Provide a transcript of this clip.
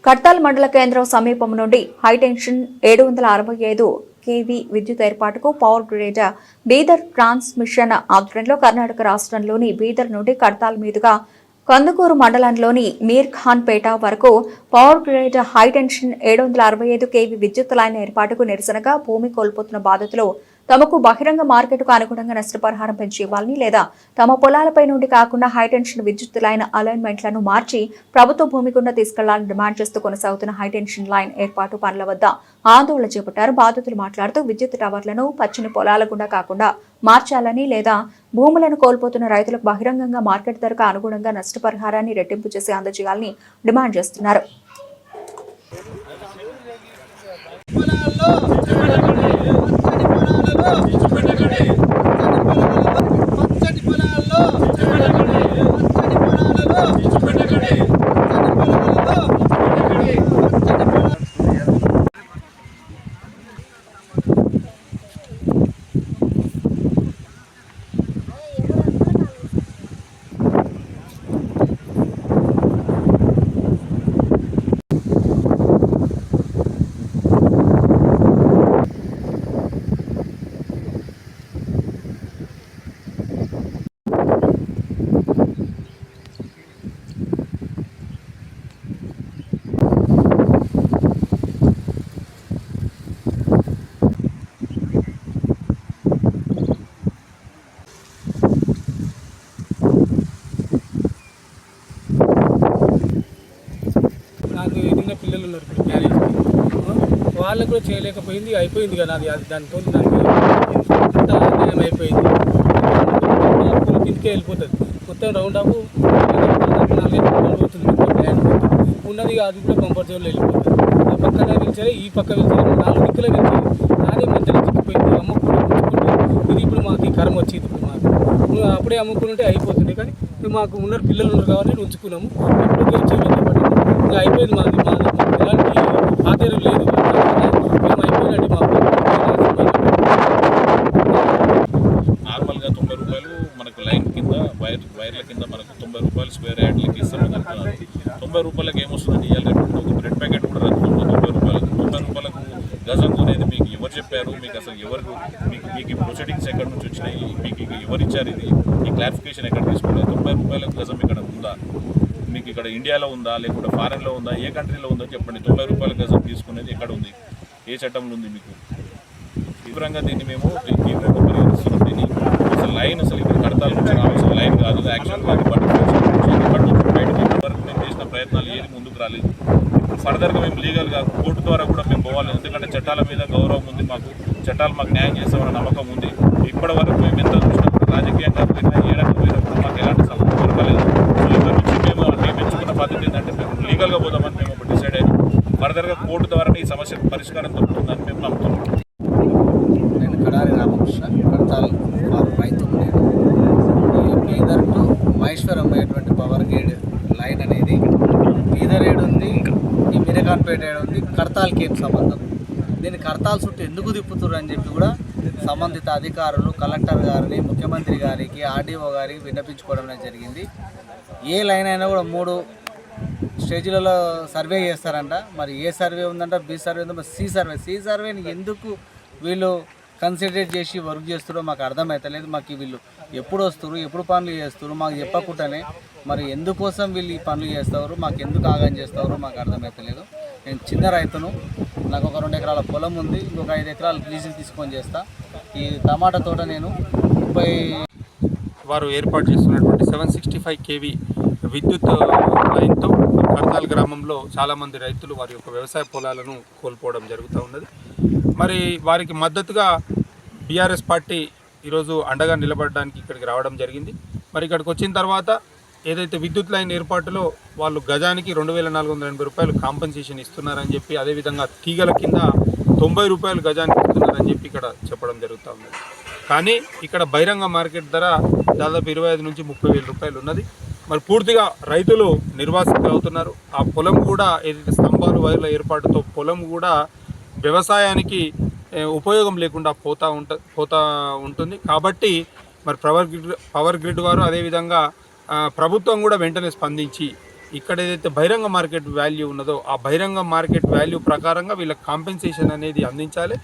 కడ్తాల్ మండల కేంద్రం సమీపం నుండి హైటెన్షన్ 765 కేవీ విద్యుత్ ఏర్పాటుకు పవర్ గ్రిడ్ బీదర్ ట్రాన్స్మిషన్ ఆధ్వర్యంలో కర్ణాటక రాష్ట్రంలోని బీదర్ నుండి కడ్తాల్ మీదుగా కందుకూరు మండలంలోని మీర్ ఖాన్ పేట వరకు పవర్ గ్రిడ్ హైటెన్షన్ 765 కేవీ విద్యుత్ లైన్ ఏర్పాటుకు నిరసనగా భూమి కోల్పోతున్న బాధితులు తమకు బహిరంగ మార్కెట్కు అనుగుణంగా నష్టపరిహారం పెంచి ఇవ్వాలని లేదా తమ పొలాలపై నుండి కాకుండా హైటెన్షన్ విద్యుత్ లైన్ అలైన్మెంట్లను మార్చి ప్రభుత్వ భూమి గుండా తీసుకెళ్లాలని డిమాండ్ చేస్తూ కొనసాగుతున్న హైటెన్షన్ లైన్ ఏర్పాటు పనుల వద్ద ఆందోళన చేపట్టారు. బాధితులు మాట్లాడుతూ విద్యుత్ టవర్లను పచ్చని పొలాల గుండా కాకుండా మార్చాలని లేదా భూములను కోల్పోతున్న రైతులకు బహిరంగంగా మార్కెట్ ధరకు అనుగుణంగా నష్టపరిహారాన్ని రెట్టింపు చేసి అందజేయాలని డిమాండ్ చేస్తున్నారు. నాకు ఎదిగిన పిల్లలు ఉన్నారు ఇప్పుడు మ్యారేజ్ వాళ్ళకు కూడా చేయలేకపోయింది, అయిపోయింది కదా అది దానితో నాకు అంతా అన్యాయం అయిపోయింది. ఇంటికే వెళ్ళిపోతుంది మొత్తం రౌండ్ అప్ 4 పోతుంది ల్యాండ్ ఉన్నది, అది కూడా కంఫర్ట్ జోన్లో వెళ్ళిపోతుంది. ఆ పక్కన వెళ్తే ఈ పక్క వెళ్తే 4 దిక్కులో వెళ్తే నాదే మధ్యలో చిక్కిపోయింది. అమ్ముకుంటూ ఇది ఇప్పుడు మాకు ఈ కరం వచ్చింది. ఇప్పుడు మాకు అప్పుడే అమ్ముకుంటే అయిపోతుంది, కానీ మాకు ఉన్నారు పిల్లలు ఉన్నారు కాబట్టి ఉంచుకున్నాము. ఎప్పుడు చేయలేదు ఇంకా అయిపోయింది. మాది ఎలాంటి ఆధారం లేదు, మేము అయిపోయినట్టు మాకు నార్మల్గా 90 రూపాయలు మనకు లైన్ కింద వైర్ల కింద మనకు 90 రూపాయలు స్క్వేర్ యార్డ్లకి ఇస్తాం. 90 రూపాయలకి ఏమొస్తుందండి? ఇవాళ ఒక బ్రెడ్ ప్యాకెట్ కూడా రద్దు 90 రూపాయలకు గజం కొనేది మీకు ఎవరు చెప్పారు? మీకు అసలు ఎవరు మీకు ప్రొసీడింగ్స్ ఎక్కడి నుంచి వచ్చినాయి? మీకు ఎవరు ఇచ్చారు? ఇది ఈ క్లారిఫికేషన్ ఎక్కడ తీసుకోలేదు? 90 రూపాయలకు గజం ఇక్కడ ఉందా? మీకు ఇక్కడ ఇండియాలో ఉందా లేకుంటే ఫారెన్లో ఉందా? ఏ కంట్రీలో ఉందో చెప్పండి. 90 రూపాయల గజం తీసుకునేది ఎక్కడ ఉంది? ఏ చట్టంలో ఉంది? మీకు తీవ్రంగా దీన్ని మేము తీవ్రంగా పరిగణిస్తున్నాం. దీన్ని అసలు లైన్ అసలు ఇక్కడ కడతాల నుంచి రావాల్సిన లైన్ కాదు. యాక్చువల్గా బయటకు వరకు మేము చేసిన ప్రయత్నాలు ఏది ముందుకు రాలేదు. ఇప్పుడు ఫర్దర్గా మేము లీగల్గా కోర్టు ద్వారా కూడా మేము పోవాలి. ఎందుకంటే చట్టాల మీద గౌరవం ఉంది మాకు, చట్టాలు మాకు న్యాయం చేస్తామన్న నమ్మకం ఉంది. ఇప్పటి వరకు మేము ఎంత చూసినప్పుడు రాజకీయంగా పోయినా ఏడాది పోయినప్పుడు మాకు ఎలాంటి సమస్య దొరకలేదు. సో ఇక్కడ నుంచి మేము ఎంచుకున్న పద్ధతి ఏంటంటే మేము లీగల్గా పోదామని మేము ఒక డిసైడ్ అయినాం. ఫర్దర్గా కోర్టు ద్వారా ఈ సమస్య పరిష్కారం దొరుకుతుందని మేము నమ్ముతున్నాం. నేను కడారి రామకృష్ణ, కడతాల్ రైతు. బీదర్ టు మహేశ్వరం అయ్యేటువంటి పవర్ గ్రిడ్ లైన్ అనేది బీదర్ ఏడు ఉంది, ఈ మీరఖాన్పేట ఏడు ఉంది, కడతాల్కి ఏం సంబంధం? దీన్ని కడతాల్ చుట్టూ ఎందుకు తిప్పుతున్నారు అని చెప్పి కూడా సంబంధిత అధికారులు కలెక్టర్ గారిని, ముఖ్యమంత్రి గారికి, ఆర్డీఓ గారికి విన్నపించుకోవడం జరిగింది. ఏ లైన్ అయినా కూడా 3 స్టేజ్లలో సర్వే చేస్తారంట. మరి ఏ సర్వే ఉందంట? బి సర్వే ఉందంట, సి సర్వేని ఎందుకు వీళ్ళు కన్సిడరేట్ చేసి వర్క్ చేస్తారో మాకు అర్థమవుతలేదు. మాకు వీళ్ళు ఎప్పుడు వస్తారు, ఎప్పుడు పనులు చేస్తారు మాకు చెప్పకుండానే మరి ఎందుకోసం వీళ్ళు ఈ పనులు చేస్తారు, మాకు ఎందుకు ఆగం చేస్తారు మాకు అర్థమవుతలేదు. నేను చిన్న రైతును, నాకు ఒక 2 ఎకరాల పొలం ఉంది, ఇంకొక 5 ఎకరాలు లీజులు తీసుకొని చేస్తా. ఈ టమాటా తోట నేను 30 వారు ఏర్పాటు చేస్తున్నటువంటి 765 కేవీ విద్యుత్ లైన్తో కర్తాల్ గ్రామంలో చాలామంది రైతులు వారి యొక్క వ్యవసాయ పొలాలను కోల్పోవడం జరుగుతూ ఉన్నది. మరి వారికి మద్దతుగా బీఆర్ఎస్ పార్టీ ఈరోజు అండగా నిలబడడానికి ఇక్కడికి రావడం జరిగింది. మరి ఇక్కడికి వచ్చిన తర్వాత ఏదైతే విద్యుత్ లైన్ ఏర్పాటులో వాళ్ళు గజానికి 2480 రూపాయలు కాంపెన్సేషన్ ఇస్తున్నారని చెప్పి, అదేవిధంగా తీగల కింద 90 రూపాయలు గజానికి ఇస్తున్నారని చెప్పి ఇక్కడ చెప్పడం జరుగుతూ ఉంది. కానీ ఇక్కడ బహిరంగ మార్కెట్ ధర దాదాపు 25 నుంచి 30 వేల రూపాయలు ఉన్నది. మరి పూర్తిగా రైతులు నిర్వాసితులు అవుతున్నారు. ఆ పొలం కూడా ఏదైతే స్తంభాలు వైర్ల ఏర్పాటుతో పొలం కూడా వ్యవసాయానికి ఉపయోగం లేకుండా పోతా ఉంటుంది. కాబట్టి మరి పవర్ గ్రిడ్ వారు అదేవిధంగా ప్రభుత్వం కూడా వెంటనే స్పందించి ఇక్కడ ఏదైతే బహిరంగ మార్కెట్ వాల్యూ ఉన్నదో ఆ బహిరంగ మార్కెట్ వాల్యూ ప్రకారంగా వీళ్ళకి కాంపెన్సేషన్ అనేది అందించాలి.